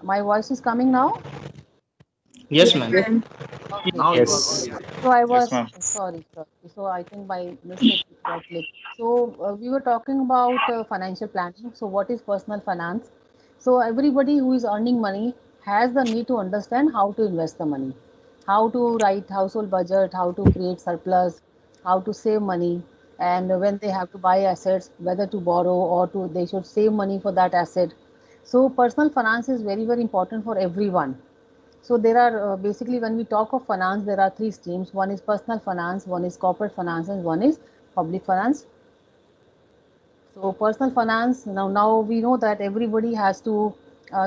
My voice is coming now? Yes, Yes, ma'am. ma'am. Okay. Now it's Yes. working. So I Yes, was ma'am. sorry. So I think by mistake it got clicked. So we were talking about financial planning. So what is personal finance? So everybody who is earning money has the need to understand how to invest the money, how to write household budget, how to create surplus, how to save money, and when they have to buy assets, whether to borrow or to they should save money for that asset. So personal finance is very very important for everyone. So there are basically when we talk of finance, there are three streams. One is personal finance, one is corporate finance, and one is public finance. So personal finance, now we know that everybody has to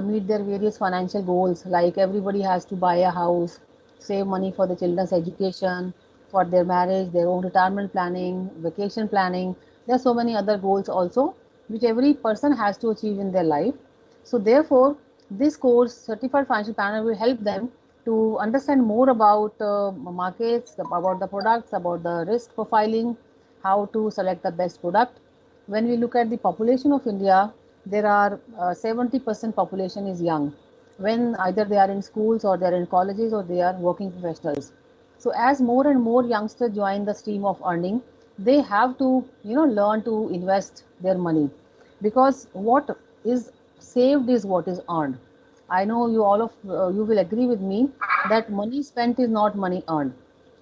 meet their various financial goals. Like everybody has to buy a house, save money for the children's education, for their marriage, their own retirement planning, vacation planning. There are so many other goals also, which every person has to achieve in their life. So therefore, this course, Certified Financial Planner, will help them to understand more about markets, about the products, about the risk profiling, how to select the best product. When we look at the population of India, there are 70% population is young. When either they are in schools or they are in colleges or they are working professionals. So as more and more youngsters join the stream of earning, they have to learn to invest their money, because what is saved is what is earned. I know you all of you will agree with me that money spent is not money earned.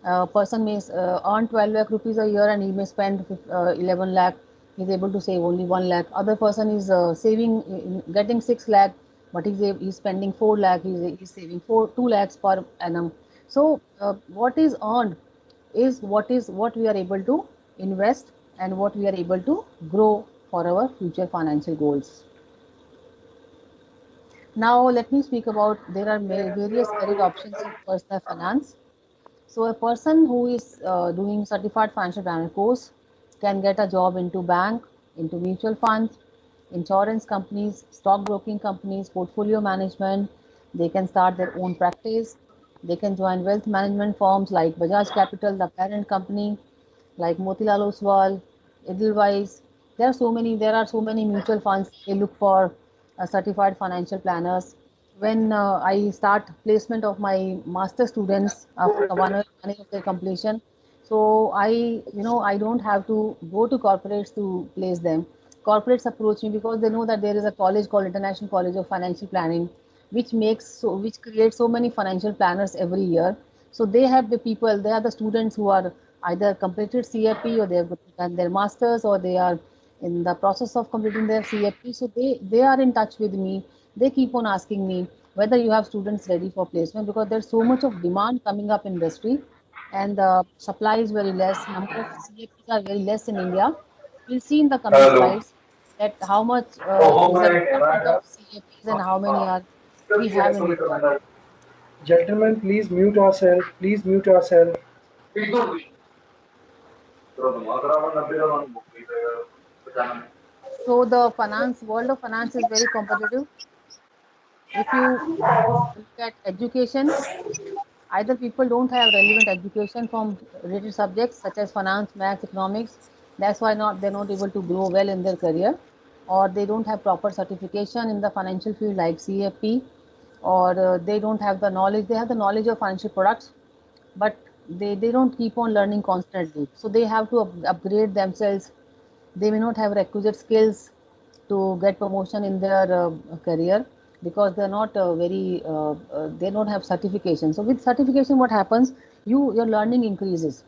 A person may earn 12 lakh rupees a year and he may spend 11 lakh. He is able to save only 1 lakh. Other person is saving, getting 6 lakh, but he's spending 4 lakh. He's saving 2 lakhs per annum. So what is earned is what we are able to invest and what we are able to grow for our future financial goals. Now let me speak about there are various career options in personal finance. So a person who is doing certified financial planner course can get a job into bank, into mutual funds, insurance companies, stockbroking companies, portfolio management. They can start their own practice. They can join wealth management firms like Bajaj Capital, the parent company, like Motilal Oswal, Edelweiss. There are so many mutual funds. They look for certified financial planners. When I start placement of my master students after one year of their completion, so I don't have to go to corporates to place them. Corporates approach me because they know that there is a college called International College of Financial Planning, which creates so many financial planners every year. So they have the people, they are the students who are either completed CFP or they have done their masters or they are in the process of completing their CFP. So they are in touch with me. They keep on asking me whether you have students ready for placement, because there's so much of demand coming up in industry and the supply is very less. Number of CFPs are very less in India. We'll see in the coming slides that how much is the requirement of CFPs and how many are we have in India. Gentlemen, please mute ourselves. Please mute ourselves. So the finance world of finance is very competitive. If you look at education, either people don't have relevant education from related subjects such as finance, maths, economics. That's why not they're not able to grow well in their career, or they don't have proper certification in the financial field like CFP, or they don't have the knowledge. They have the knowledge of financial products, but they don't keep on learning constantly. So they have to upgrade themselves. They may not have requisite skills to get promotion in their career because they're not they don't have certification. So with certification, what happens? Your learning increases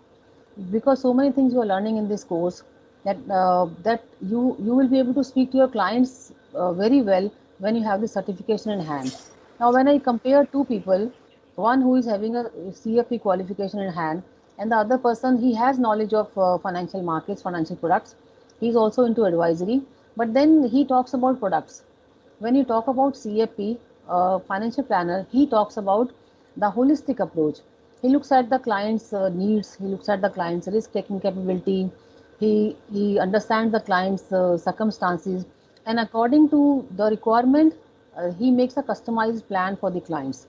because so many things you are learning in this course that you will be able to speak to your clients very well when you have the certification in hand. Now, when I compare two people, one who is having a CFP qualification in hand, and the other person he has knowledge of financial markets, financial products. He is also into advisory, but then he talks about products. When you talk about CFP, financial planner, he talks about the holistic approach. He looks at the client's needs, he looks at the client's risk taking capability, he understands the client's circumstances, and according to the requirement, he makes a customized plan for the clients.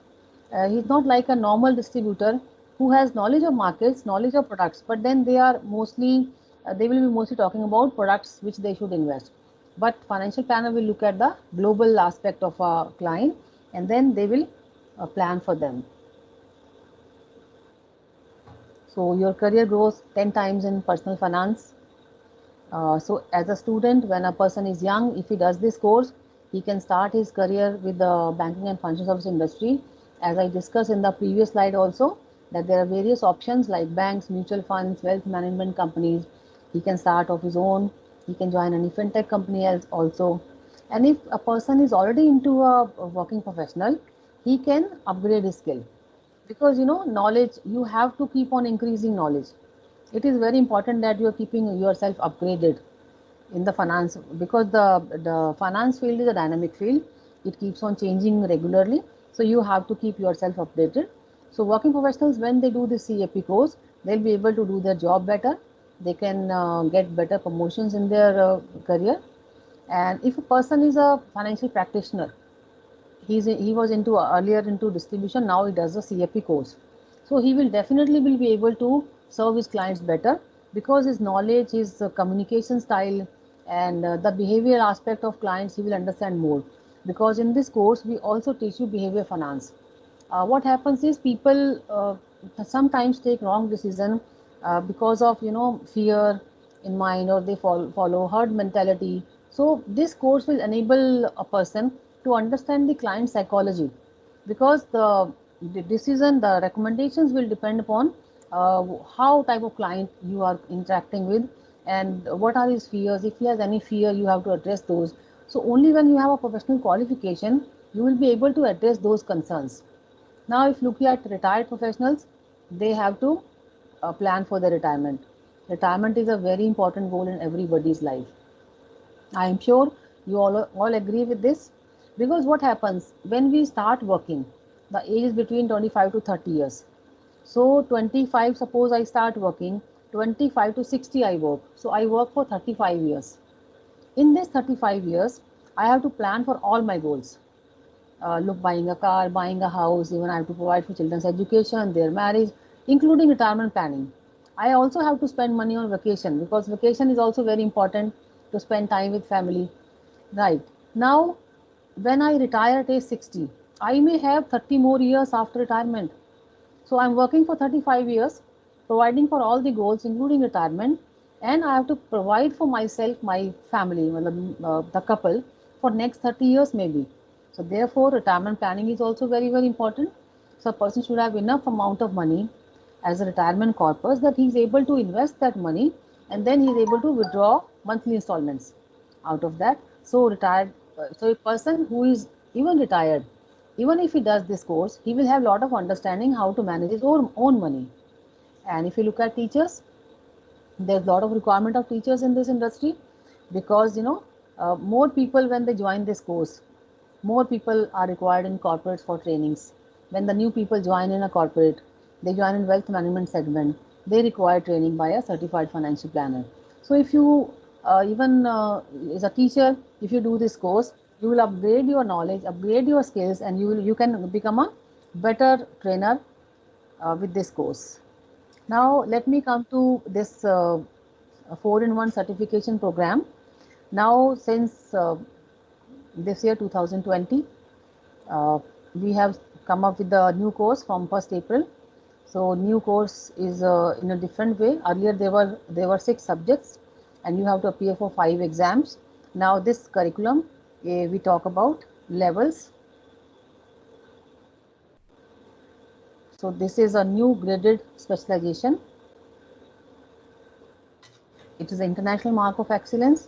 He's not like a normal distributor who has knowledge of markets, knowledge of products, but then they will be mostly talking about products which they should invest. But financial planner will look at the global aspect of a client and then they will plan for them. So your career grows 10 times in personal finance. So as a student, when a person is young, if he does this course, he can start his career with the banking and financial service industry. As I discussed in the previous slide also, that there are various options like banks, mutual funds, wealth management companies. He can start off his own. He can join any fintech company else also. And if a person is already into a working professional, he can upgrade his skill, because knowledge, you have to keep on increasing knowledge. It is very important that you are keeping yourself upgraded in the finance, because the finance field is a dynamic field. It keeps on changing regularly, so you have to keep yourself updated. So working professionals, when they do this CAP course, they'll be able to do their job better. They can get better promotions in their career. And if a person is a financial practitioner, he was into earlier into distribution, now he does a CFP course, so he will definitely will be able to serve his clients better, because his knowledge, his communication style, and the behavior aspect of clients he will understand more, because in this course we also teach you behavior finance. What happens is people sometimes take wrong decision because of fear in mind, or they follow herd mentality. So this course will enable a person to understand the client psychology, because the decision, the recommendations will depend upon how type of client you are interacting with, and what are his fears. If he has any fear, you have to address those. So only when you have a professional qualification, you will be able to address those concerns. Now, if look at retired professionals, they have to plan for their retirement. Retirement is a very important goal in everybody's life. I am sure you all agree with this, because what happens when we start working, the age is between 25 to 30 years. So 25, suppose I start working, 25 to 60 I work. So I work for 35 years. In this 35 years, I have to plan for all my goals. Look, buying a car, buying a house, even I have to provide for children's education, their marriage, including retirement planning. I also have to spend money on vacation, because vacation is also very important to spend time with family. Right. Now, when I retire at age 60, I may have 30 more years after retirement. So I'm working for 35 years, providing for all the goals, including retirement, and I have to provide for myself, my family, the couple, for next 30 years maybe. So therefore, retirement planning is also very, very important. So a person should have enough amount of money as a retirement corpus, that he is able to invest that money, and then he is able to withdraw monthly installments out of that. So so a person who is even retired, even if he does this course, he will have a lot of understanding how to manage his own money. And if you look at teachers, there's a lot of requirement of teachers in this industry, because more people, when they join this course, more people are required in corporates for trainings. When the new people join in a corporate, they join in wealth management segment, they require training by a certified financial planner. So if you even as a teacher, if you do this course, you will upgrade your knowledge, upgrade your skills, and you can become a better trainer with this course. Now let me come to this 4-in-1 certification program. Now since this year 2020, we have come up with the new course from 1st April. So new course is in a different way. Earlier there were 6 subjects, and you have to appear for 5 exams. Now this curriculum, we talk about levels. So this is a new graded specialization. It is an international mark of excellence,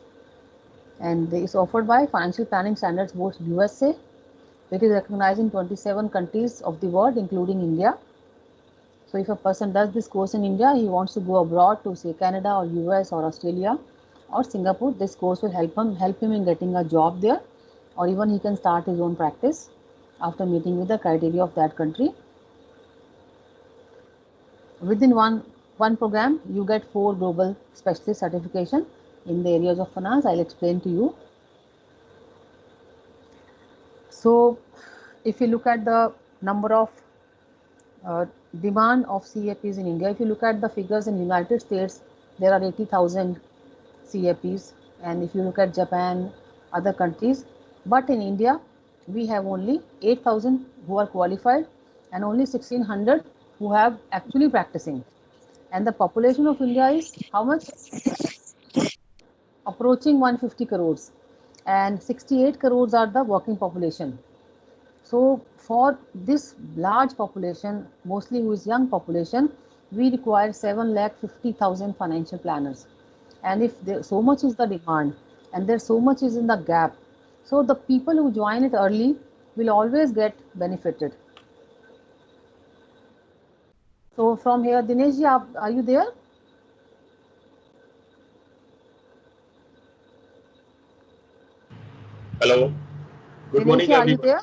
and it is offered by Financial Planning Standards Board USA. It is recognized in 27 countries of the world, including India. So if a person does this course in India, he wants to go abroad to say Canada or US or Australia or Singapore, this course will help him in getting a job there, or even he can start his own practice after meeting with the criteria of that country. Within one program, you get 4 global specialist certification in the areas of finance. I'll explain to you. So if you look at the number of demand of CAPs in India, if you look at the figures in United States, there are 80,000 CAPs, and if you look at Japan, other countries, but in India we have only 8,000 who are qualified and only 1,600 who have actually practicing. And the population of India is how much? Approaching 150 crores. And 68 crores are the working population. So for this large population, mostly who is young population, we require 7,50,000 financial planners. And if there, so much is the demand and there so much is in the gap, so the people who join it early will always get benefited. So from here, Dinesh ji, are you there? Hello. Good Dinesh morning, ji, are you everyone. there?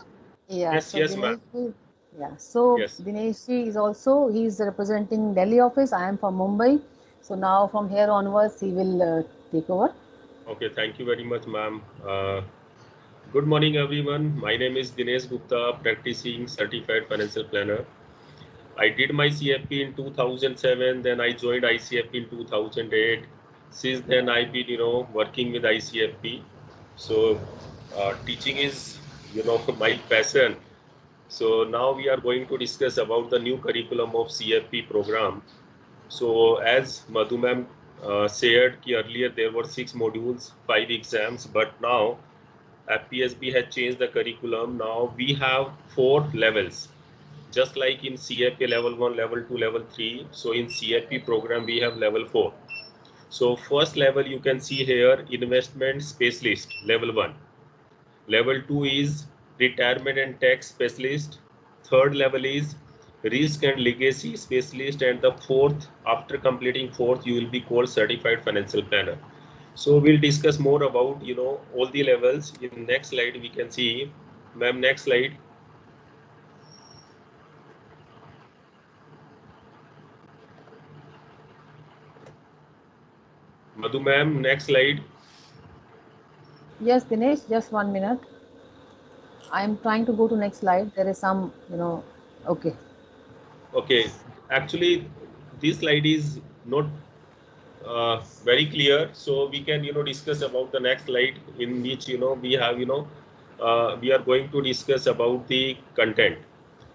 Yeah. Yes, So yes, ma'am. Dinesh ji, yeah. So Yes. Dinesh ji is also he's representing Delhi office. I am from Mumbai. So now from here onwards, he will take over. Okay, thank you very much, ma'am. Good morning, everyone. My name is Dinesh Gupta, practicing certified financial planner. I did my CFP in 2007, then I joined ICFP in 2008. Since then, I've been, working with ICFP. So, teaching is, my passion. So now we are going to discuss about the new curriculum of CFP program. So as Madhu ma'am said ki earlier there were 6 modules, 5 exams, but now FPSB has changed the curriculum. Now we have 4 levels, just like in CFP level 1, level 2, level 3. So in CFP program we have level 4. So first level you can see here, investment specialist, level 1. Level 2 is retirement and tax specialist. Third level is risk and legacy specialist. And the fourth, after completing fourth, you will be called certified financial planner. So we'll discuss more about, all the levels. In next slide, we can see, ma'am, next slide. Madhu ma'am, next slide. Yes, Dinesh, just 1 minute. I am trying to go to next slide. There is some, okay. Okay, actually, this slide is not very clear, so we can discuss about the next slide, in which we have we are going to discuss about the content,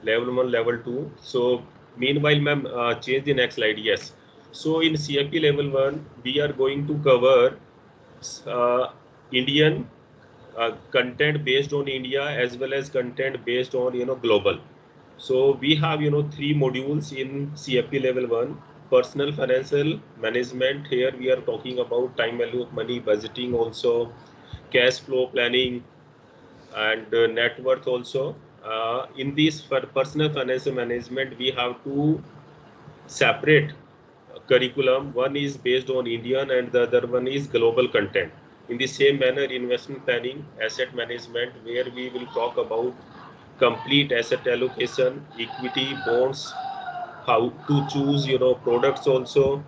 level 1, level 2. So meanwhile, ma'am, change the next slide. Yes, so in CFP level 1 we are going to cover Indian content based on India, as well as content based on global. So we have 3 modules in CFP level 1. Personal financial management. Here we are talking about time value of money, budgeting, also cash flow planning, and net worth also. In this, for personal financial management, we have 2 separate curriculum. One is based on Indian and the other one is global content. In the same manner, investment planning, asset management, where we will talk about complete asset allocation, equity, bonds, how to choose products also.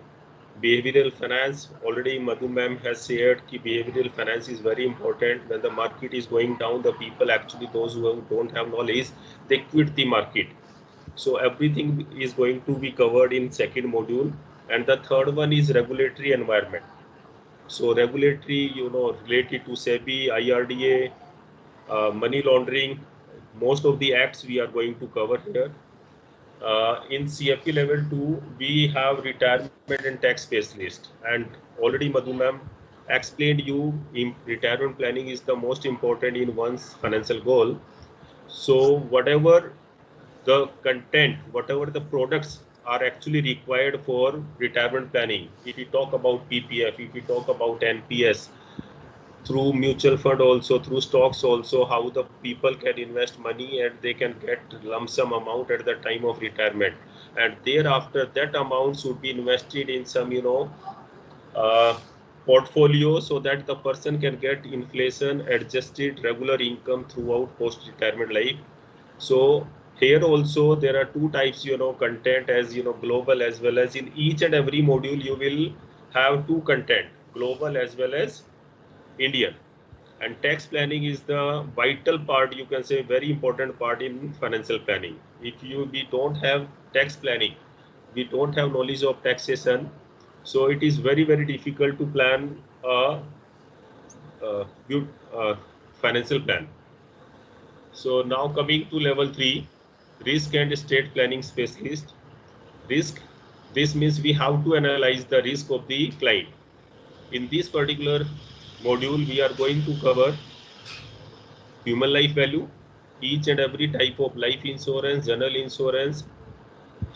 Behavioral finance, already Madhu ma'am has shared that behavioral finance is very important. When the market is going down, the people, actually those who don't have knowledge, they quit the market. So everything is going to be covered in second module. And the third one is regulatory environment. So regulatory, related to SEBI, IRDA, money laundering, most of the acts we are going to cover here. In CFP level 2, we have retirement and tax specialist. And already Madhu ma'am explained you, retirement planning is the most important in one's financial goal. So whatever the content, whatever the products are actually required for retirement planning, if we talk about PPF, if we talk about NPS, through mutual fund also, through stocks also, how the people can invest money and they can get lump sum amount at the time of retirement, and thereafter that amount should be invested in some uh, portfolio, so that the person can get inflation adjusted regular income throughout post retirement life. So here also there are 2 types content, as global as well as, in each and every module you will have 2 content, global as well as Indian. And tax planning is the vital part, you can say very important part in financial planning. If we don't have tax planning, we don't have knowledge of taxation, so it is very, very difficult to plan a good financial plan. So now coming to level 3, risk and estate planning specialist. Risk, this means we have to analyze the risk of the client. In this particular module, we are going to cover human life value, each and every type of life insurance, general insurance,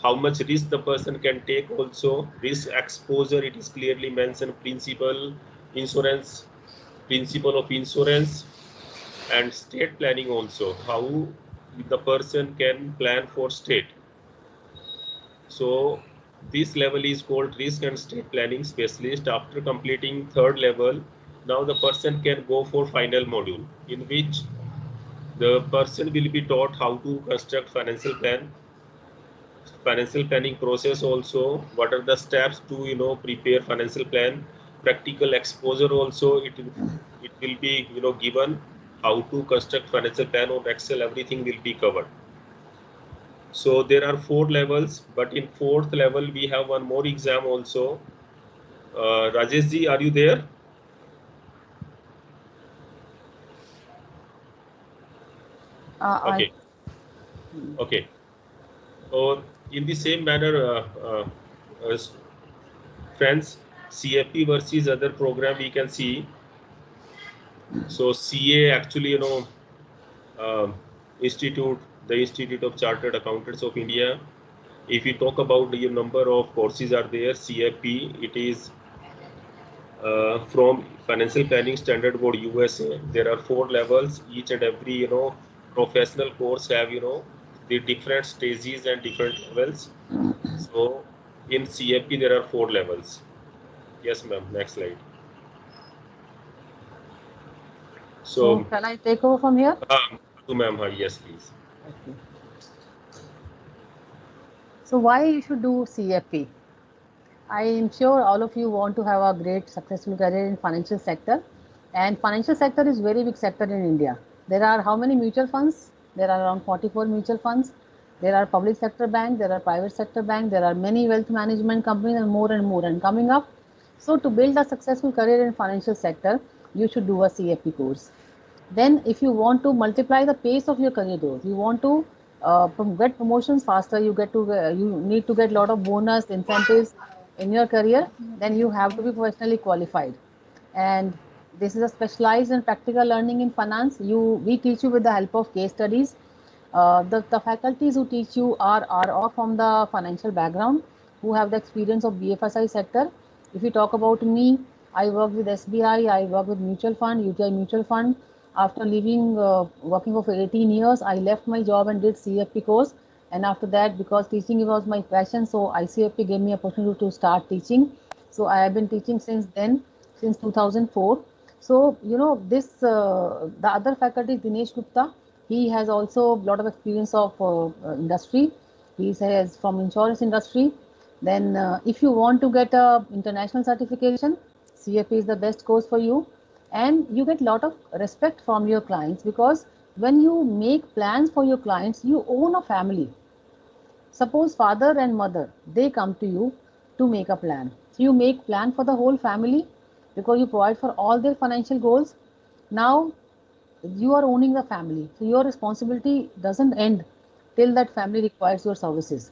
how much risk the person can take, also risk exposure, it is clearly mentioned, insurance, principle of insurance, and state planning also, how the person can plan for state. So this level is called risk and state planning specialist. After completing third level, now the person can go for final module, in which the person will be taught how to construct financial plan, financial planning process also, what are the steps to prepare financial plan, practical exposure also, it will be given how to construct financial plan on Excel, everything will be covered. So there are 4 levels, but in 4th level we have one more exam also. Rajesh ji, are you there? Okay. Okay. Or in the same manner, friends, CFP versus other program we can see. So CA actually, the Institute of Chartered Accountants of India. If we talk about the number of courses are there, CFP, it is from Financial Planning Standard Board USA. There are 4 levels. Each and every professional course have the different stages and different levels. So in CFP there are 4 levels. Yes, ma'am. Next slide. So shall I take over from here? Ma'am, yes, please. Okay. So why you should do CFP? I am sure all of you want to have a great successful career in financial sector, and financial sector is very big sector in India. There are how many mutual funds? There are around 44 mutual funds. There are public sector bank, there are private sector bank, there are many wealth management companies and more and coming up. So to build a successful career in financial sector, you should do a CFP course. Then if you want to multiply the pace of your career growth, you want to get promotions faster, you need to get a lot of bonus incentives in your career, then you have to be professionally qualified. And this is a specialized and practical learning in finance. We teach you with the help of case studies. The faculties who teach you are all from the financial background, who have the experience of BFSI sector. If you talk about me, I work with SBI, I work with mutual fund, UTI mutual fund. After leaving working for 18 years, I left my job and did CFP course. And after that, because teaching was my passion, so ICFP gave me opportunity to start teaching. So I have been teaching since then, since 2004. So the other faculty, Dinesh Gupta, he has also a lot of experience of industry. He says from insurance industry. Then if you want to get a international certification, CFP is the best course for you, and you get a lot of respect from your clients, because when you make plans for your clients, you own a family. Suppose father and mother, they come to you to make a plan. So you make plan for the whole family because you provide for all their financial goals. Now you are owning the family. So your responsibility doesn't end till that family requires your services.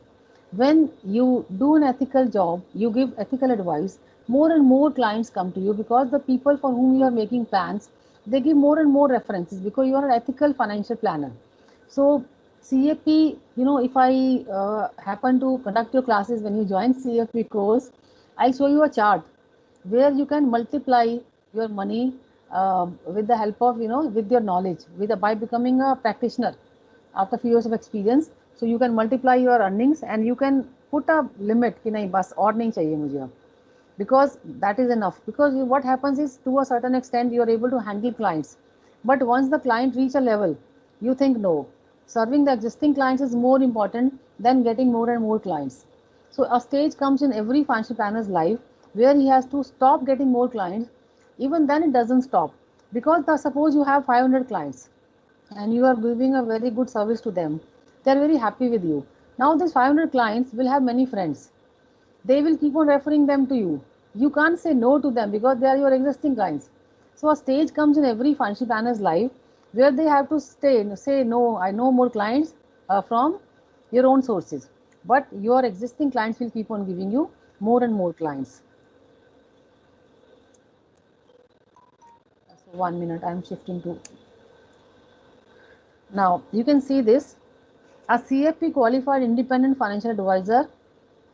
When you do an ethical job, you give ethical advice, more and more clients come to you, because the people for whom you are making plans, they give more and more references because you are an ethical financial planner. So CFP, if I happen to conduct your classes when you join CFP course, I'll show you a chart where you can multiply your money with the help of, with your knowledge, by becoming a practitioner after few years of experience. So you can multiply your earnings and you can put a limit कि नहीं बस और नहीं चाहिए मुझे अब, because that is enough. Because what happens is, to a certain extent you are able to handle clients, but once the client reach a level, you think no, serving the existing clients is more important than getting more and more clients. So a stage comes in every financial planner's life where he has to stop getting more clients. Even then it doesn't stop, because suppose you have 500 clients and you are giving a very good service to them, they are very happy with you. Now these 500 clients will have many friends, they will keep on referring them to you. You can't say no to them because they are your existing clients. So a stage comes in every financial planner's life where they have to say no, I know more clients from your own sources, but your existing clients will keep on giving you more and more clients. So 1 minute, I am shifting to. Now you can see this. A CFP qualified independent financial advisor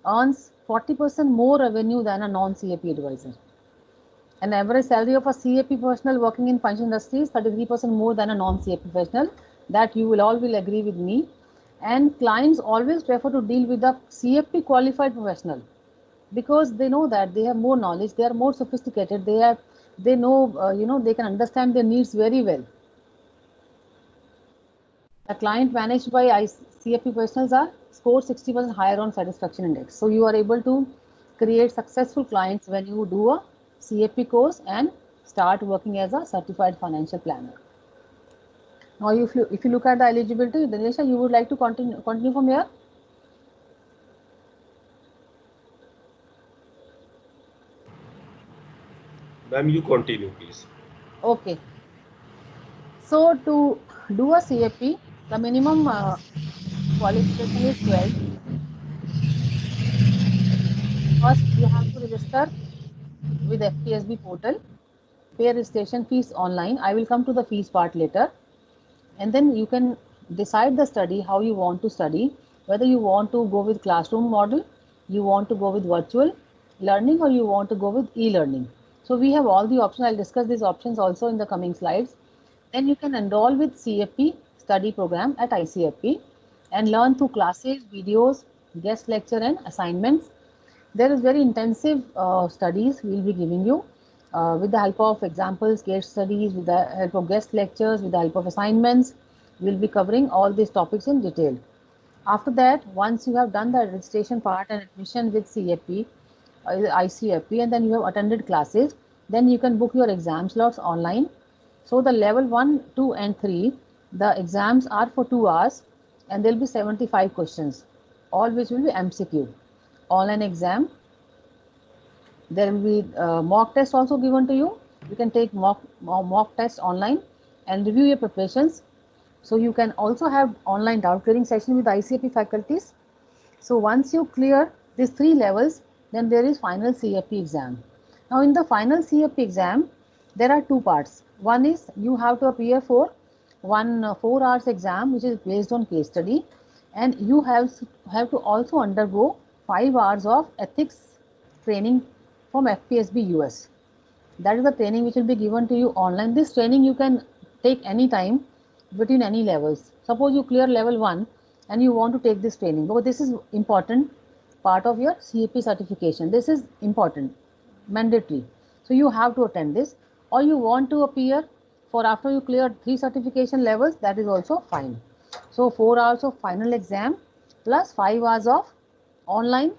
earns 40% more revenue than a non-CFP advisor. An average salary of a CFP professional working in financial industry is 33% more than a non-CFP professional. That you will all will agree with me. And clients always prefer to deal with a CFP qualified professional because they know that they have more knowledge, they are more sophisticated, they know they can understand their needs very well. The client managed by CFP professionals are scored 60% higher on satisfaction index. So you are able to create successful clients when you do a CFP course and start working as a certified financial planner. Now, if you look at the eligibility, Dinesha, you would like to continue from here? Ma'am, you continue, please. Okay. So to do a CFP, the minimum qualification is 12. First, you have to register with FPSB portal, pay registration fees online. I will come to the fees part later. And then you can decide the study, how you want to study, whether you want to go with classroom model, you want to go with virtual learning, or you want to go with e-learning. So we have all the options. I'll discuss these options also in the coming slides. Then you can enroll with CFP study program at ICFP and learn through classes, videos, guest lecture and assignments. There is very intensive studies we will be giving you with the help of examples, case studies, with the help of guest lectures, with the help of assignments. We will be covering all these topics in detail. After that, once you have done the registration part and admission with CFP, ICFP, and then you have attended classes, then you can book your exam slots online. So the level 1, 2 and 3, the exams are for 2 hours and there will be 75 questions, all which will be MCQ. Online exam. There will be mock test also given to you. You can take mock test online and review your preparations. So you can also have online doubt clearing session with ICFP faculties. So once you clear these 3 levels, then there is final CFP exam. Now in the final CFP exam, there are 2 parts. One is you have to appear for one 4 hours exam, which is based on case study, and you have to also undergo 5 hours of ethics training from FPSB US. That is the training which will be given to you online. This training you can take any time between any levels. Suppose you clear level 1 and you want to take this training, because this is important part of your CFP certification. This is important, mandatory. So you have to attend this, or you want to appear for after you clear 3 certification levels, that is also fine. So 4 hours of final exam plus 5 hours of online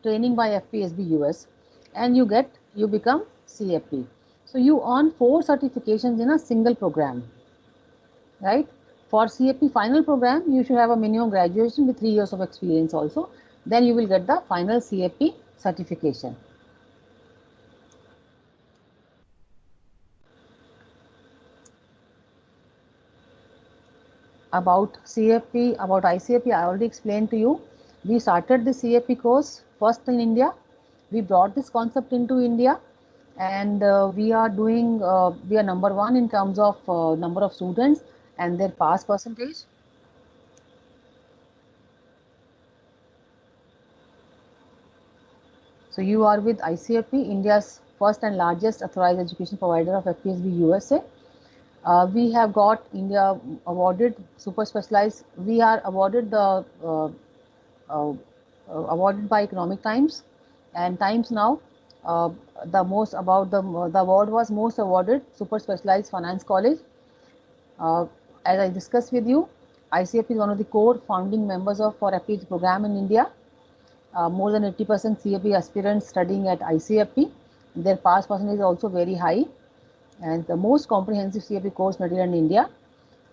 training by FPSB US, and you become CFP. So you earn 4 certifications in a single program, right? For CFP final program, you should have a minimum graduation with 3 years of experience also. Then you will get the final CFP certification. About CFP, about ICFP, I already explained to you. We started the CFP course first in India. We brought this concept into India, and we are number 1 in terms of number of students and their pass percentage. So you are with ICFP, India's first and largest authorized education provider of FPSB USA. We have got India awarded super specialized. We are awarded the awarded by Economic Times and Times Now. The award was most awarded super specialized finance college. As I discussed with you, ICFP is one of the core founding members of for FPH program in India. More than 80% CFP aspirants studying at ICFP. Their pass percentage is also very high, and the most comprehensive CFP course material in India.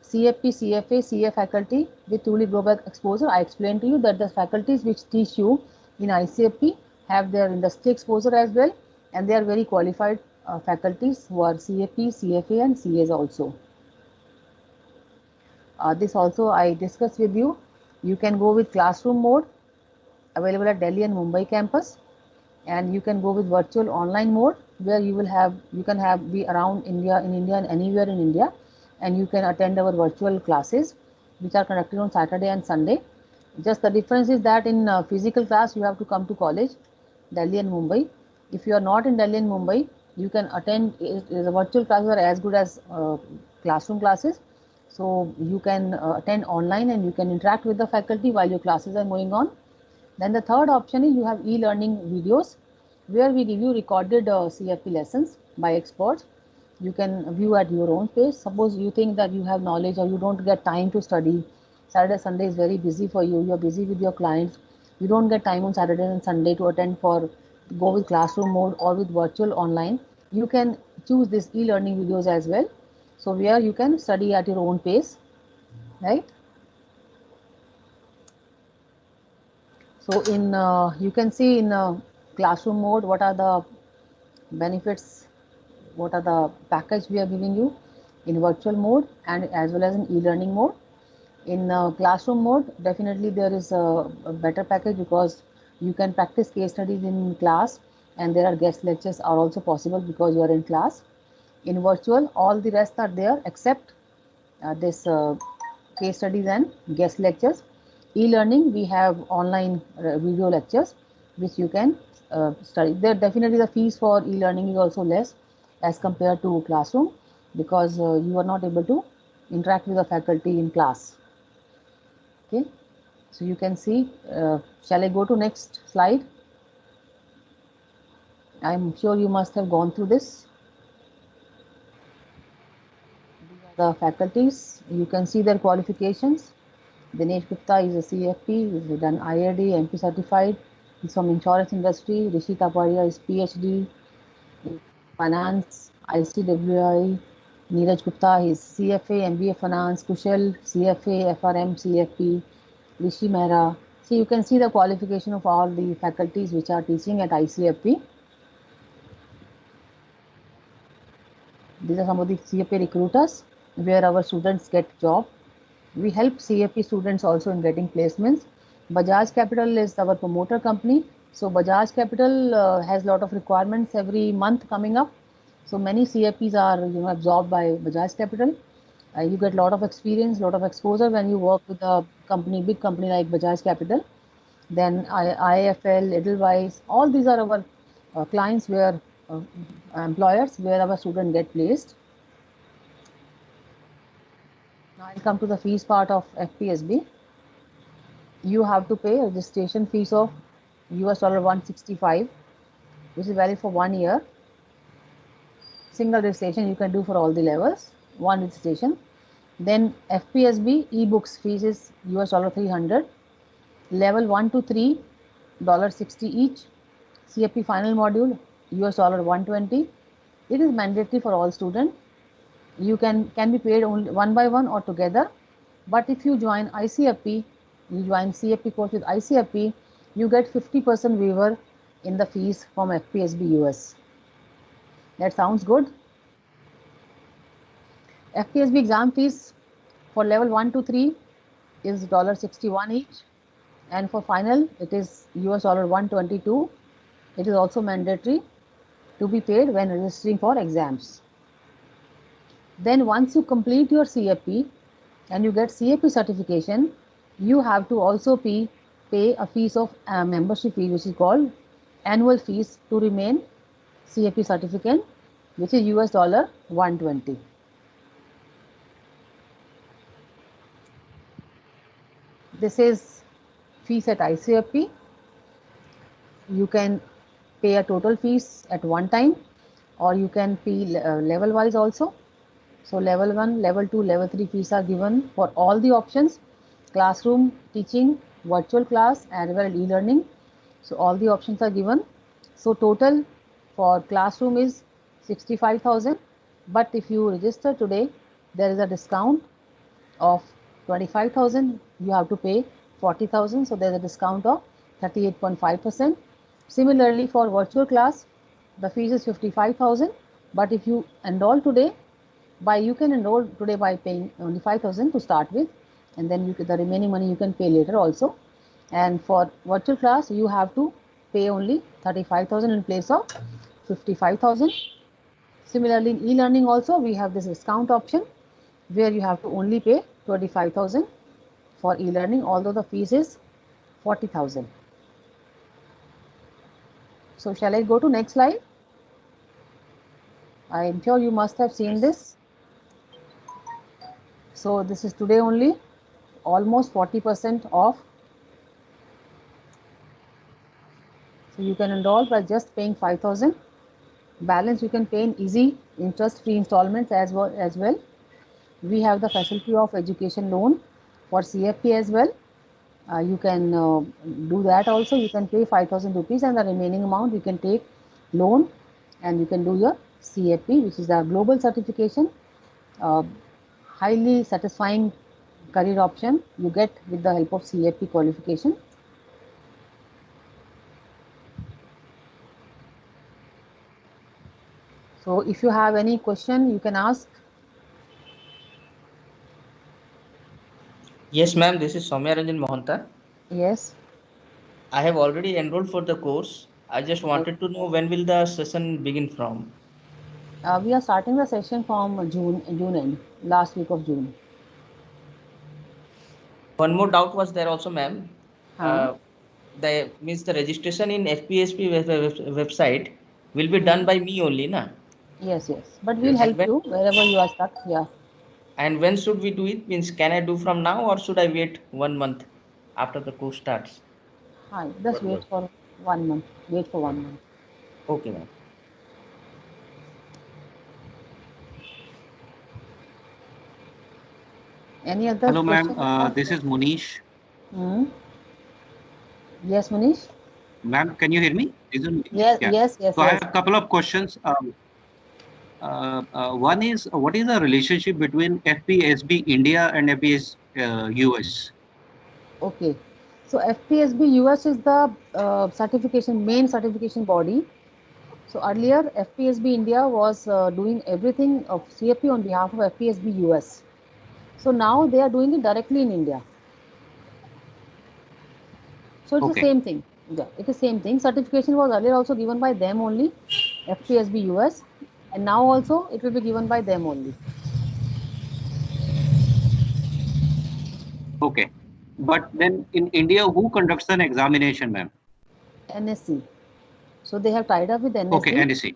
CFP, CFA, CA faculty with truly global exposure. I explained to you that the faculties which teach you in ICFP have their industry exposure as well, and they are very qualified faculties who are CFP, CFA and CAs also. This also I discussed with you. You can go with classroom mode, available at Delhi and Mumbai campus, and you can go with virtual online mode, where you can have be around India, in India and anywhere in India, and you can attend our virtual classes which are conducted on Saturday and Sunday. Just the difference is that in physical class you have to come to college, Delhi and Mumbai. If you are not in Delhi and Mumbai, you can attend. The virtual classes are as good as classroom classes, so you can attend online and you can interact with the faculty while your classes are going on. Then the third option is you have e-learning videos, where we give you recorded CFP lessons by experts. You can view at your own pace. Suppose you think that you have knowledge or you don't get time to study. Saturday, Sunday is very busy for you. You are busy with your clients. You don't get time on Saturday and Sunday to attend for go with classroom mode or with virtual online. You can choose this e-learning videos as well. So where you can study at your own pace, right? So in you can see in classroom mode what are the benefits, what are the package we are giving you in virtual mode and as well as in e-learning mode. In classroom mode, definitely there is a better package because you can practice case studies in class, and there are guest lectures are also possible because you are in class. In virtual, all the rest are there except this case studies and guest lectures. E-learning, we have online video lectures which you can study. There definitely the fees for e-learning is also less as compared to classroom, because you are not able to interact with the faculty in class. Okay, so you can see, shall I go to next slide? I'm sure you must have gone through this. These are the faculties. You can see their qualifications. Dinesh Gupta is a CFP, he's done IID, MP certified. He's from insurance industry. Rishi Taparia is PhD in finance, ICWI. Neeraj Gupta is CFA, MBA finance. Kushal, CFA, FRM, CFP. Rishi Mehra. So you can see the qualification of all the faculties which are teaching at ICFP. These are some of the CFA recruiters where our students get job. We help CFP students also in getting placements. Bajaj Capital is our promoter company. So Bajaj Capital has a lot of requirements every month coming up. So many CFPs are absorbed by Bajaj Capital. You get a lot of experience, lot of exposure when you work with a company, big company like Bajaj Capital. Then IIFL, Edelweiss, all these are our clients where employers where our students get placed. Now I'll come to the fees part of FPSB. You have to pay registration fees of US dollar 165, which is valid for 1 year. Single registration you can do for all the levels, one registration. Then FPSB ebooks fees is US dollar 300. Level 1 to 3, $60 each. CFP final module, US dollar 120. It is mandatory for all students. You can be paid only one by one or together. But if you join ICFP, you join CFP course with ICFP, you get 50% waiver in the fees from FPSB US. That sounds good. FPSB exam fees for level 1 to 3 is $61 each, and for final it is US dollar 122. It is also mandatory to be paid when registering for exams. Then once you complete your CFP and you get CFP certification, you have to also pay a fees of membership fee, which is called annual fees, to remain CFP certificate, which is US dollar 120. This is fees at ICFP. You can pay a total fees at one time, or you can pay level wise also. So level 1, level 2, level 3 fees are given for all the options: classroom teaching, virtual class, as well as e-learning. So all the options are given. So total for classroom is 65,000. But if you register today, there is a discount of 25,000. You have to pay 40,000. So there is a discount of 38.5%. Similarly, for virtual class, the fees is 55,000. But if you enroll today, You can enroll today by paying only 5,000 to start with, and then the remaining money you can pay later also. And for virtual class, you have to pay only 35,000 in place of 55,000. Similarly, in e-learning also, we have this discount option where you have to only pay 25,000 for e-learning, although the fees is 40,000. So shall I go to next slide? I am sure you must have seen this. So this is today only, almost 40% off. So you can enroll by just paying 5,000. Balance you can pay in easy interest-free installments as well. We have the facility of education loan for CFP as well. You can do that also. You can pay 5,000 rupees, and the remaining amount you can take loan, and you can do your CFP, which is the global certification, highly satisfying career option you get with the help of CFP qualification. So if you have any question, you can ask. Yes, ma'am. This is Soumya Ranjan Mohanta. Yes. I have already enrolled for the course. I just wanted to know when will the session begin from? We are starting the session from June end, last week of June. One more doubt was there also, ma'am. The registration in FPSP website will be done by me only, na? Yes, but we'll help you wherever you are stuck. Yeah. And when should we do it? Means, can I do from now, or should I wait 1 month after the course starts? Hi, just wait for 1 month. Wait for 1 month. Okay, ma'am. Any other Hello, question? ma'am. This is Munish. Yes, Munish. Ma'am, can you hear me? Yes, yeah. yes. So I have a couple of questions. One is, what is the relationship between FPSB India and FPS US? Okay. So FPSB US is the main certification body. So earlier FPSB India was doing everything of CFP on behalf of FPSB US. So now they are doing it directly in India. So it's the same thing. Yeah, it is same thing. Certification was earlier also given by them only, FPSB US, and now also it will be given by them only. Okay. But then in India, who conducts an examination, ma'am? NSC. So they have tied up with NSC. Okay, NSC.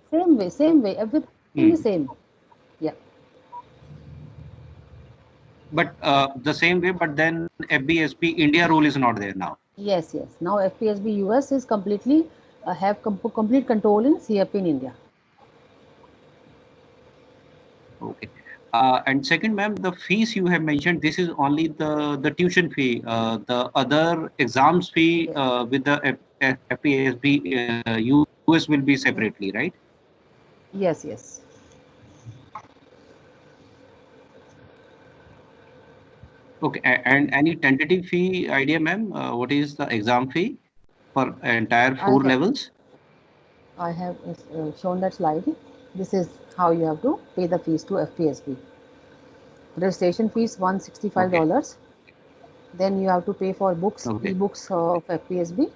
Same way. Everything is same. Yeah. But the same way, but then FBSB India rule is not there now. Yes. Now FPSB US is completely have complete control in CFP in India. Okay. And second, ma'am, the fees you have mentioned, this is only the tuition fee. The other exams fee with the FPSB US will be separately, right? Yes. Okay. And any tentative fee idea, ma'am? What is the exam fee for entire 4 levels? I have shown that slide. This is how you have to pay the fees to FPSB. Registration fees $165. Okay. Then you have to pay for books, e-books of FPSB.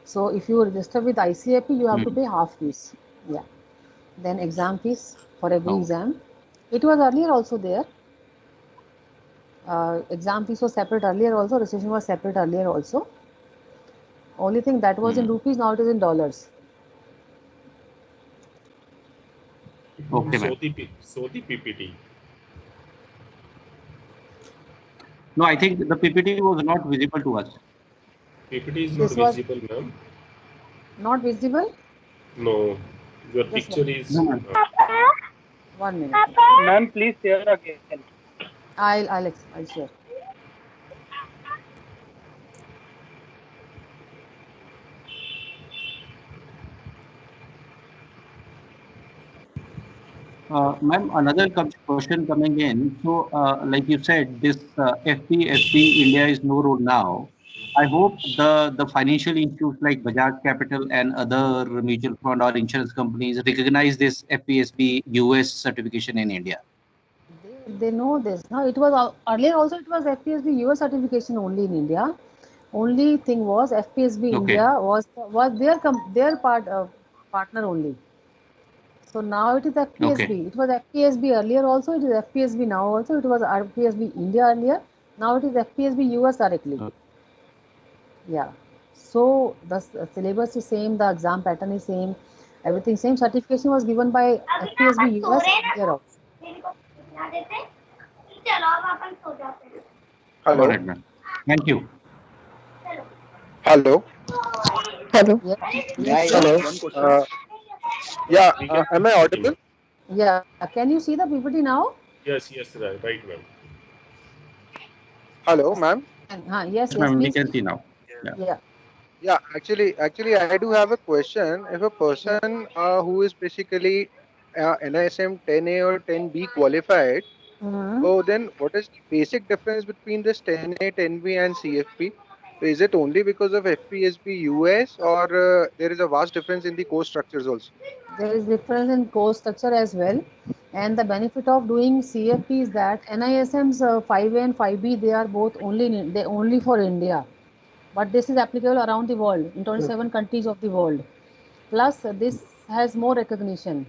So if you register with ICAP, you have to pay half fees. Yeah. Then exam fees for every exam. It was earlier also there. Exam fees was separate earlier also. Registration was separate earlier also. Only thing that was in rupees, now it is in dollars. Okay, so the PPT. No, I think the PPT was not visible to us. PPT is not visible, ma'am. Not visible? No, your picture is. 1 minute. Ma'am, please share again. I'll share. Ma'am, another question coming in. So, like you said, this FPSB India is no rule now. I hope the financial institutes like Bajaj Capital and other mutual fund or insurance companies recognize this FPSB US certification in India. they know this. Now it was earlier also it was FPSB US certification only in India. Only thing was FPSB Okay. India was their partner only. So now it is FPSB. Okay. It was FPSB earlier also. It is FPSB now also. It was FPSB India earlier. Now it is FPSB US directly. Yeah. So the syllabus is same. The exam pattern is same. Everything same. Certification was given by FPSB US earlier also. All Hello. right, ma'am. Thank you. Hello. Hello. Yes. Yeah, Yes. yeah. Hello. One question. Yeah. We can. Am I audible? Yeah. Can you see the PPT now? Yes, yes, right, ma'am. Hello, ma'am. Yes. Yes, Yes. ma'am. We Please. can see now. Yeah. Yeah. Yeah. Actually, I do have a question. If a Yeah. person who is basically NISM 10A or 10B qualified, Mhm. oh, then what is the basic difference between this 10A, 10B, and CFP? Is it only because of FPSB US, or there is a vast difference in the course structures also? There is difference in course structure as well. And the benefit of doing CFP is that NISM's 5A and 5B, they are both they only for India. But this is applicable around the world in 27 countries of the world. Plus, this has more recognition.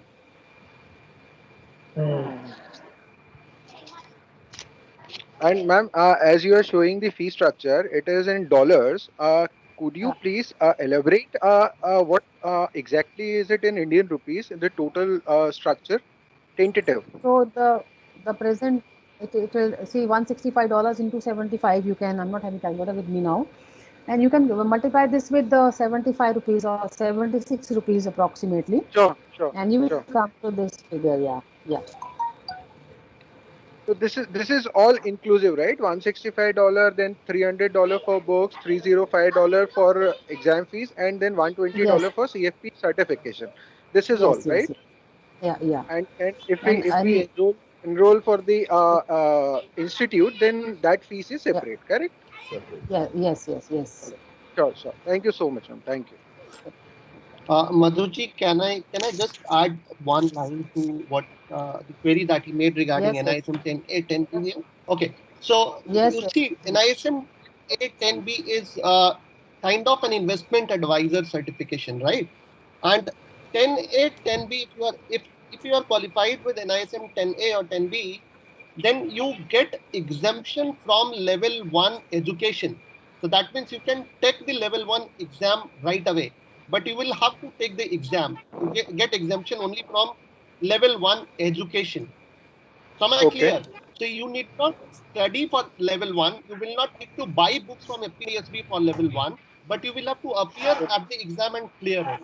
Hmm. And ma'am, as you are showing the fee structure, it is in dollars. Could you Yeah. please elaborate what exactly is it in Indian rupees, the total structure, tentative? So the present it will see $165 into 75. You can, I'm not having calculator with me now, and you can multiply this with the 75 rupees or 76 rupees approximately, Sure, sure, and you will sure. come to this figure. Yeah. Yeah. So this is all inclusive, right? $165, then $300 for books, $305 for exam fees, and then Yes. $120 for CFP certification. This is all, Yes. Yes. right? Yes. Yeah. Yeah. And if we And enroll for the institute, then that fees is yeah. separate, correct? Separate. Yeah. Yes. Yes. Yes. Sure, sure. Thank you so much, ma'am. Thank you. Madhuji, can I just add one line to what the query that he made regarding Yes. Yes. NISM 10A, 10B here? Okay, so Yes. you Yes. see, NISM 10A, 10B is kind of an investment advisor certification, right? And 10A, 10B, if you are qualified with NISM 10A or 10B, then you get exemption from level 1 education. So that means you can take the level 1 exam right away, but you will have to take the exam to get exemption only from level 1 education. So am I Okay. clear? So you need not study for level 1. You will not need to buy books from FPSB for level 1, but you will have to appear at the exam and clear it.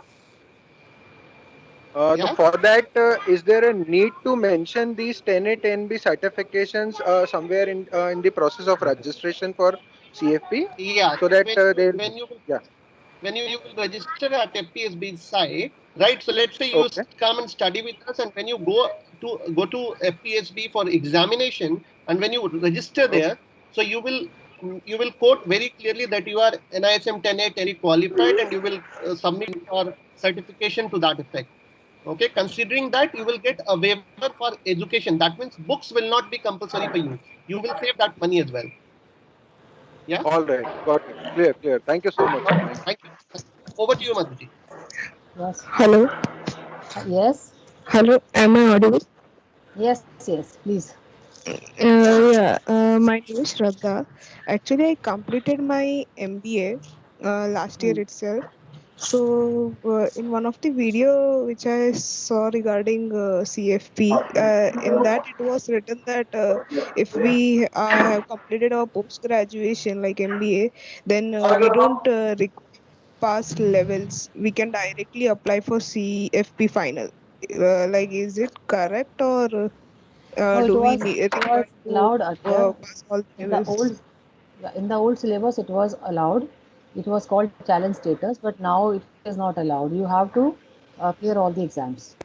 So Yeah. for that, is there a need to mention these 10A, 10B certifications somewhere in the process of registration for CFP, Yeah. so that they'll When you yeah. you will register at FPSB site, right? So let's say you Okay. come and study with us, and when you go to FPSB for examination, and when you register Okay. there, so you will quote very clearly that you are NISM 10A 10 qualified, and you will submit your certification to that effect. Okay, considering that you will get a waiver for education. That means books will not be compulsory for you. You will save that money as well. Yeah. All right. Got it. Clear. Clear. Thank you so much. Thank you. Thank you. Over to you, Madhuji. Yes. Hello, Yes. hello, am I audible? Yes. Yes. Please. My name is Shraddha. Actually, I completed my MBA last year Hmm. itself. So, in one of the video which I saw regarding CFP, in that it was written that if we have completed our post graduation like MBA, then we don't require past levels. We can directly apply for CFP final. Like, is it correct, or No, do we it was require to allowed earlier pass all the in the levels? old in the old syllabus. It was allowed. It was called challenge status, but now it is not allowed. You have to clear all the exams,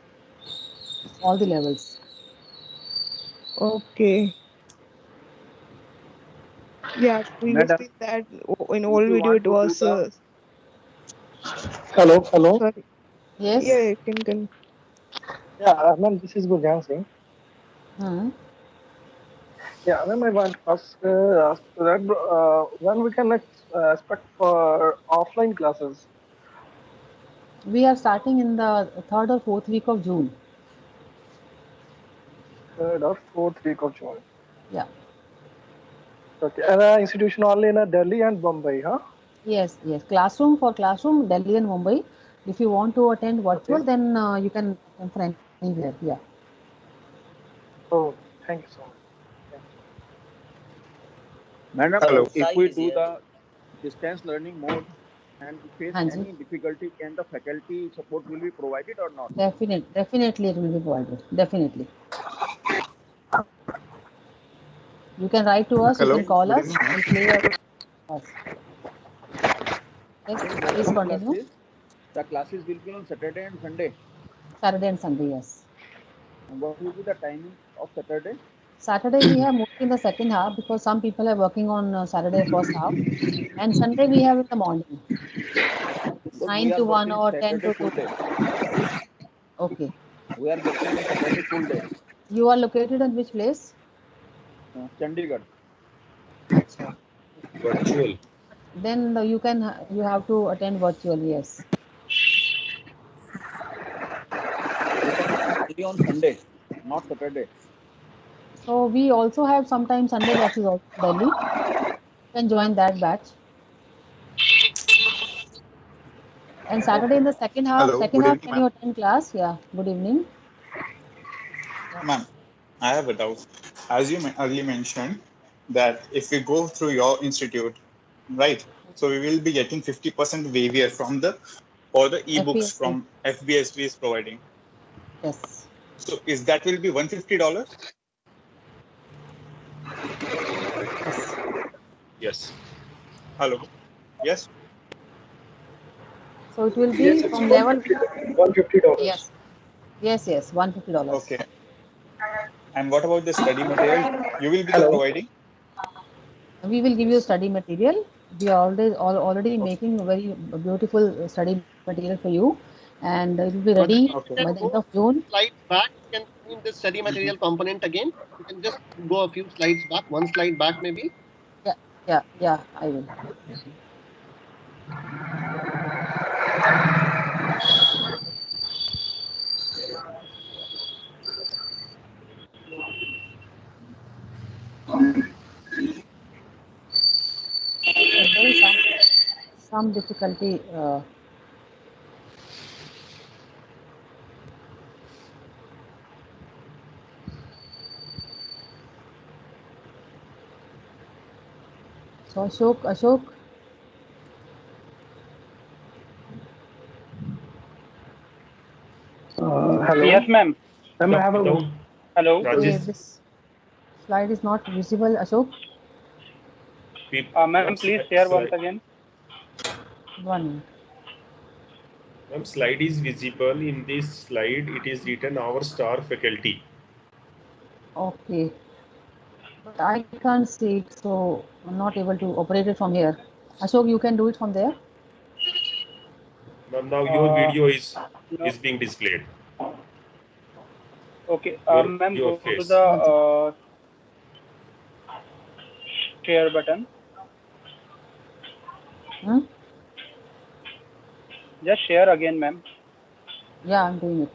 all the levels. Okay. Yeah, Madam, previously that in if old you video want it to do was the hello, hello. sorry. Yes. Yeah, you can. Yeah, ma'am, this is Gurjan Singh. Hmm. Yeah, then I want to ask that when we can expect for offline classes. We are starting in the 3rd or 4th week of June. 3rd or 4th week of June. Yeah. Okay, and institution only in Delhi and Bombay, huh? Yes, yes. Classroom for classroom, Delhi and Mumbai. If you want to attend virtual, Okay. then you can attend for anywhere. Yeah. Oh, thank you so much. Thank you. Madam, Hello. if Sai we is do here. the distance learning mode and face Hanji. any difficulty, can the faculty support will be provided or not? Definitely it will be provided. Definitely. You can write to us, you Hello. can call Good us, evening, ma'am. we'll clear us. Yes, Madam, what please about the continue. classes? The classes will be on Saturday and Sunday. Saturday and Sunday, yes. And what will be the timing of Saturday? Saturday we have mostly in the second half because some people are working on Saturday first half. And Sunday we have in the morning, Because 9 we are to 1 getting or 10 Saturday to full 2. day. Okay. We are getting the Saturday full day. You are located in which place? Chandigarh. Achha. Virtual. Then you have to attend virtually, yes. We can attend only on Sunday, not Saturday. So we also have sometimes Sunday batches also in Delhi. You can join that batch. And Saturday in Okay. the second half, Hello. Good evening, can you ma'am. attend class? Yeah. Good evening. Ma'am, I have a doubt. As you earlier mentioned, that if we go through your institute, right? So we will be getting 50% waiver from the or the ebooks FPSP. from FBSP is providing. Yes. So is that will be $150? Yes. Yes. Hello. Yes. So it will Yes, be it's from level. $150. Yes. Yes. Yes. $150. Okay. And what about the study material? You will be the Hello. providing? We will give you study material. We are already Okay. making a very beautiful study material for you, and it will be Madam, ready you Okay. can by the go end of a few June. slides back. You can see this study material component again. You can just go a few slides back, one slide back maybe. Yeah. Yeah. Yeah. I will. But there is some difficulty. So Ashok. Hello. Yes, ma'am. Then I have a Down. Hello. Okay, Rajesh. this slide is not visible, Ashok. Ma'am, please share once again. One minute. Ma'am, slide is visible. In this slide, it is written our star faculty. Okay. But I can't see it, so I'm not able to operate it from here. Ashok, you can do it from there. Ma'am, now your video No. is being displayed. Okay. Ma'am, Your go to face. the share button. Hmm? Just share again, ma'am. Yeah, I'm doing it.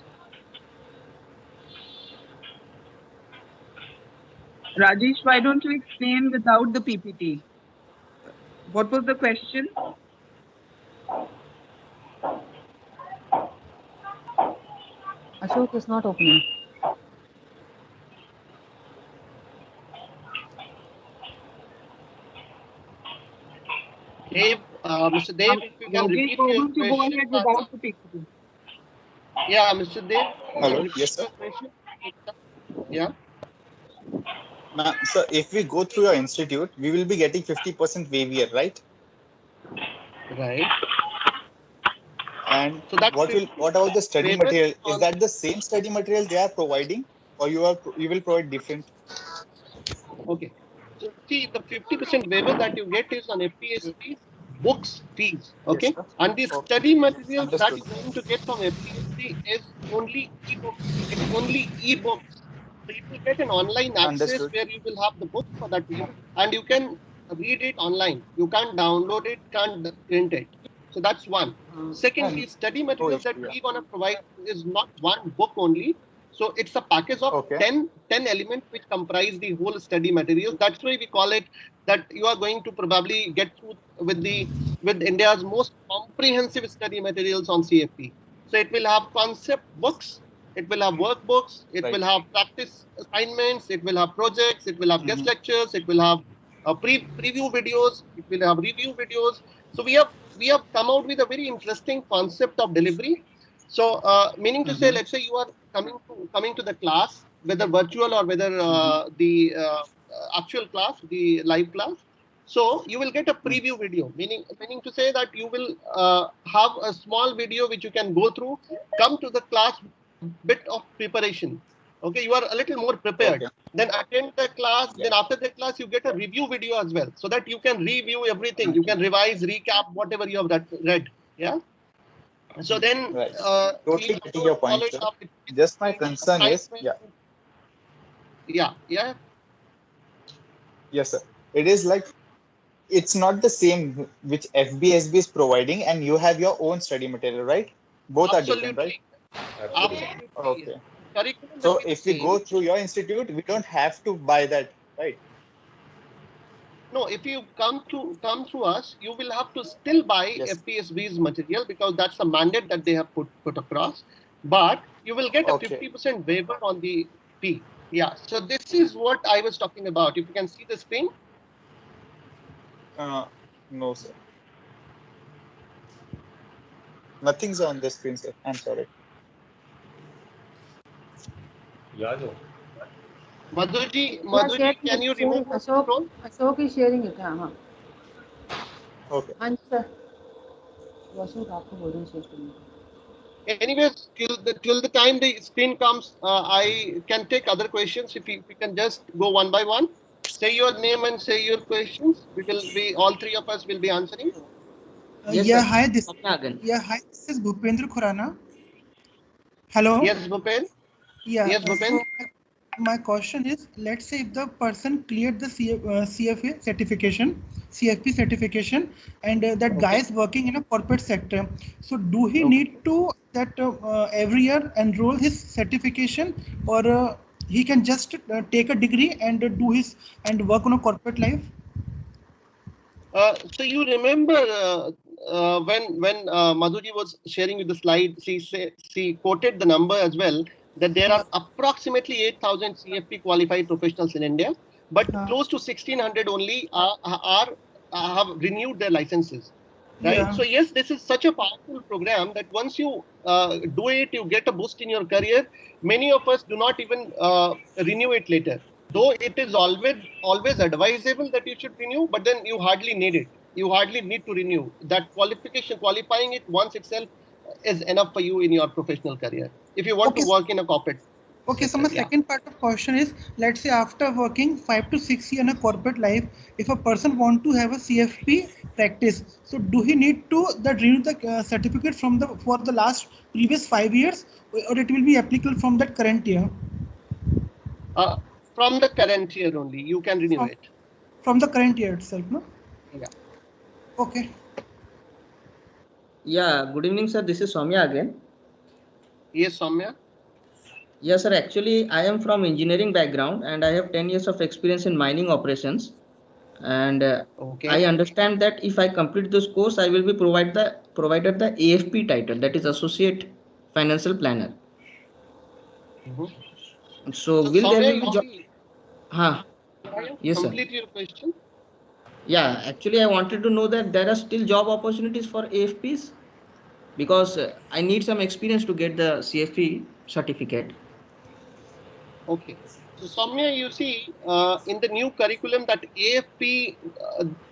Rajesh, why don't you explain without the PPT? What was the question? Ashok is not opening. Dave, Mr. Dave, if you can Rajesh, repeat why your don't you go question. ahead without the PPT? Yeah, Mr. Dave, you Hello. can repeat Yes, sir. your question. Yeah. Ma'am, so if we go through your institute, we will be getting 50% waiver, right? Right. And So that's what about the study waiver material? Is on. that the same study material they are providing, or you will provide different? Okay. So see, the 50% waiver that you get is on FPSP books fees. Yes, Okay. sir. And the Okay. study materials that Understood. you're going to get from FPSP is only ebooks. It's only ebooks. So you will get an online access Understood. where you will have the book for that name, and you can read it online. You can't download it, can't print it. So that's one. Secondly, study materials that we're gonna provide is not one book only. So it's a package of Okay. 10 elements which comprise the whole study materials. That's why we call it that you are going to probably get through with India's most comprehensive study materials on CFP. So it will have concept books, it will have workbooks, it Right. will have practice assignments, it will have projects, it will have guest lectures, it will have preview videos, it will have review videos. So we have come out with a very interesting concept of delivery. So meaning to say, let's say you are coming to the class, whether virtual or whether the actual class, the live class. So you will get a preview video, meaning to say that you will have a small video which you can go through, come to the class, bit of preparation. Okay, you are a little more prepared. Okay. Then attend the class. Then after the class, you get a review video as well, so that you can review everything. You can revise, recap whatever you have read. Yeah. So then, Right. Totally we getting your follow point, it sir. up with Just my concern is, yeah. Yes, sir. It is like it's not the same which FBSB is providing, and you have your own study material, right? Both are different, right? Absolutely. Okay. Curriculum So will be the if we go same. through your institute, we don't have to buy that, right? No, if you come through us, you will have to still buy FPSB's material because that's a mandate that they have put across. But you will get a 50% waiver on the fee. Yeah. So this is what I was talking about. If you can see the screen. No, sir. Nothing's on the screen, sir. I'm sorry. Madhuji, can you sharing. remove the scroll? Ashok is sharing it. हाँ. Okay. हाँ जी sir. Ashok आपको बोल रहे हैं share करने को. Anyways, till the time the screen comes, I can take other questions. If we can just go one by one. Say your name and say your questions. All three of us will be answering. Hi, this is Bhupendra Khurana. Hello. Yes, Bhupen. Yes, Bhupen. So my question is, let's say if the person cleared the CFP certification, and that guy is working in a corporate sector. So do he need to every year enroll his certification, or he can just take a degree and work on a corporate life? So you remember when Madhuji was sharing with the slide, she quoted the number as well, that there are approximately 8,000 CFP qualified professionals in India, but close to 1,600 only have renewed their licenses. Right. Yeah. So yes, this is such a powerful program that once you do it, you get a boost in your career. Many of us do not even renew it later. Though it is always advisable that you should renew, but then you hardly need it. You hardly need to renew. That qualifying it once itself is enough for you in your professional career. If you want to work in a corporate. Okay, so my second part of question is, let's say after working 5 to 6 years in a corporate life, if a person want to have a CFP practice, so do he need to renew the certificate for the last previous 5 years, or it will be applicable from that current year? From the current year only, you can renew it. From the current year itself, no? Yeah. Okay. Yeah, good evening, sir. This is Soumya again. Yes, Soumya. Yes, sir. Actually, I am from engineering background and I have 10 years of experience in mining operations. And I understand that if I complete this course, I will be provided the AFP title, that is Associate Financial Planner. So will there be job? Yes, sir. Complete your question. Yeah, actually, I wanted to know that there are still job opportunities for AFPs because I need some experience to get the CFP certificate. Okay. So, Soumya, you see, in the new curriculum, that AFP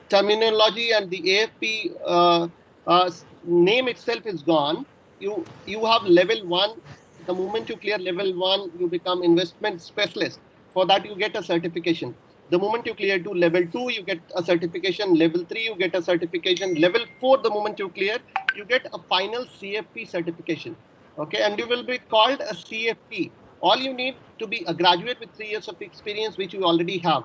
terminology and the AFP name itself is gone. You have level 1. The moment you clear level 1, you become investment specialist. For that, you get a certification. The moment you clear to level 2, you get a certification. Level 3, you get a certification. Level 4, the moment you clear, you get a final CFP certification. Okay, and you will be called a CFP. All you need to be a graduate with 3 years of experience, which you already have.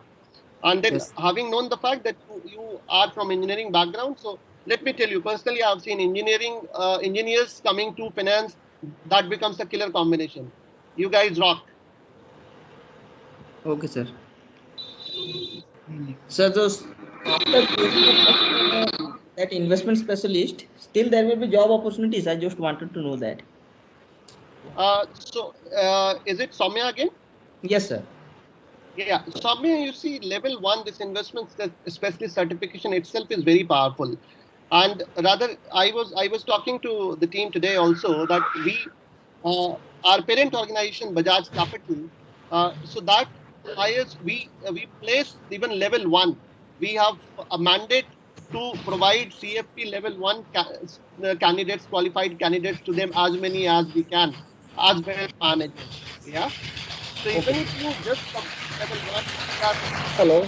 And then Yes. having known the fact that you are from engineering background, so let me tell you personally, I've seen engineers coming to finance. That becomes a killer combination. You guys rock. Okay, sir. So those after that investment specialist, still there will be job opportunities. I just wanted to know that. Is it Soumya again? Yes, sir. Yeah, Soumya, you see, level 1, this investment specialist certification itself is very powerful. And rather, I was talking to the team today also that our parent organization, Bajaj Capital, so that hires, we place even level 1. We have a mandate to provide CFP level 1 candidates, qualified candidates to them, as many as we can, as wealth managers. Yeah. So even if you just complete level 1, Hello.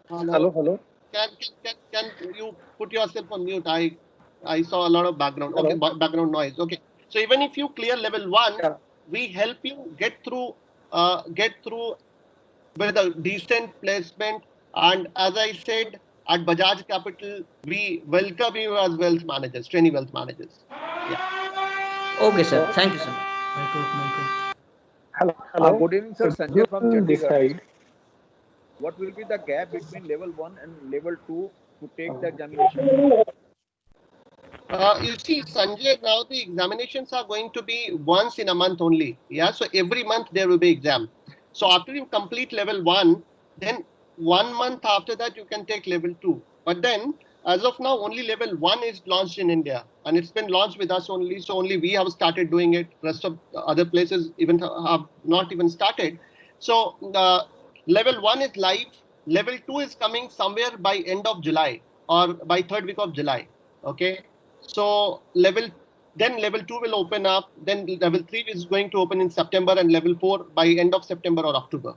hello. Hello. Can you put yourself on mute? I saw a lot of background. Hello. Okay, background noise. Okay. So even if you clear level 1, Yeah. we help you get through with a decent placement. And as I said, at Bajaj Capital, we welcome you as wealth managers, trainee wealth managers. Yeah. Okay, sir. Thank you, sir. Hello. Good evening, sir. So Sanjay from will Chandigarh. decide. What will be the gap between level 1 and level 2 to take the examination? You see, Sanjay, now the examinations are going to be once in a month only. Yeah, so every month there will be exam. So after you complete level 1, then 1 month after that you can take level 2. But then, as of now, only level 1 is launched in India, and it's been launched with us only. So only we have started doing it. Rest of the other places even have not even started. So level 1 is live. Level 2 is coming somewhere by end of July or by 3rd week of July. Okay. So level 2 will open up. Then level 3 is going to open in September, and level 4 by end of September or October.